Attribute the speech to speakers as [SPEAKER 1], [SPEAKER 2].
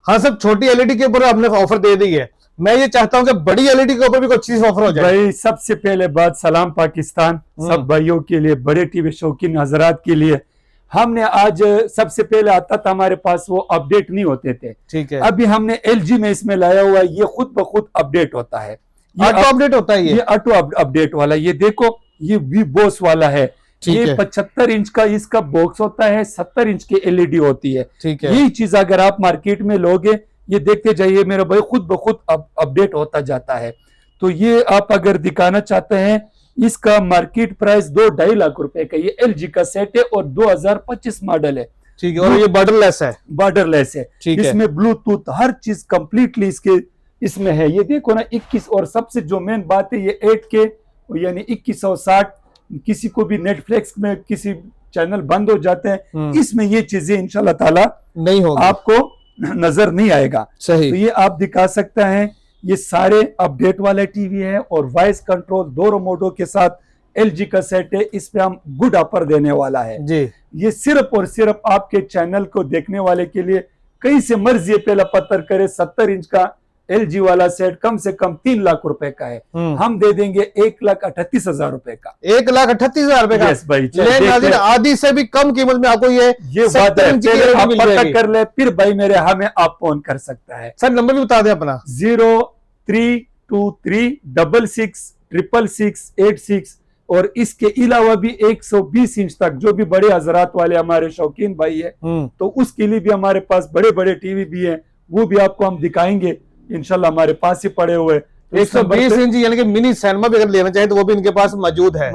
[SPEAKER 1] हाँ सब छोटी एलईडी के ऊपर आपने ऑफर दे दी है, मैं ये चाहता हूँ कि बड़ी एलईडी के ऊपर भी कुछ चीज ऑफर हो जाए।
[SPEAKER 2] भाई सबसे पहले बात सलाम पाकिस्तान सब भाइयों के लिए, बड़े टीवी शौकीन हजरात के लिए। हमने आज सबसे पहले आता था हमारे पास, वो अपडेट नहीं होते थे,
[SPEAKER 1] ठीक है।
[SPEAKER 2] अभी हमने एलजी में इसमें लाया हुआ है, ये खुद ब खुद अपडेट होता है,
[SPEAKER 1] ऑटो अपडेट होता है ये
[SPEAKER 2] ऑटो अपडेट वाला। ये देखो ये वी बॉस वाला है, ये 75 इंच का इसका बॉक्स होता है, 70 इंच की एलईडी होती है।
[SPEAKER 1] ठीक है।
[SPEAKER 2] यही चीज अगर आप मार्केट में लोगे, ये देखते जाइए मेरा भाई, खुद ब खुद अपडेट होता जाता है। तो ये आप अगर दिखाना चाहते हैं, इसका मार्केट प्राइस 2-2.5 लाख रुपए का ये एलजी का सेट है और 2025 मॉडल है।
[SPEAKER 1] ठीक है। और ये बॉर्डरलेस है,
[SPEAKER 2] बॉर्डरलेस है, इसमें ब्लूटूथ हर चीज कंप्लीटली इसके इसमें है। ये देखो ना 21, और सबसे जो मेन बात है ये 8K यानी 2160, किसी को भी नेटफ्लिक्स में किसी चैनल बंद हो जाते हैं, इसमें ये चीजें इंशाल्लाह ताला
[SPEAKER 1] नहीं होगा,
[SPEAKER 2] आपको नजर नहीं आएगा।
[SPEAKER 1] सही।
[SPEAKER 2] तो ये आप दिखा सकते हैं, ये सारे अपडेट वाले टीवी है और वॉइस कंट्रोल 2 रिमोटों के साथ एलजी का सेट है। इस पे हम गुड ऑफर देने वाला है
[SPEAKER 1] जी।
[SPEAKER 2] ये सिर्फ और सिर्फ आपके चैनल को देखने वाले के लिए, कहीं से मर्जी पहला पत्थर करे, 70 इंच का एलजी वाला सेट कम से कम 3 लाख रुपए का है, हम दे देंगे 1,38,000 रुपए का।
[SPEAKER 1] 1,38,000 रुपए का?
[SPEAKER 2] यस भाई,
[SPEAKER 1] आधी से भी कम कीमत में आपको ये
[SPEAKER 2] बात है, आप पता कर ले, फिर भाई मेरे हमें आप फोन कर सकता है।
[SPEAKER 1] सर नंबर भी बता दें अपना।
[SPEAKER 2] 0323666686, और इसके अलावा भी 120 इंच तक जो भी बड़े हजरात वाले हमारे शौकीन भाई है, तो उसके लिए भी हमारे पास बड़े बड़े टीवी भी हैं, वो भी आपको हम दिखाएंगे इंशाल्लाह, हमारे पास ही पड़े हुए।
[SPEAKER 1] 120 इंच यानी कि मिनी सिनेमा भी अगर लेना चाहे तो वो भी इनके पास मौजूद है।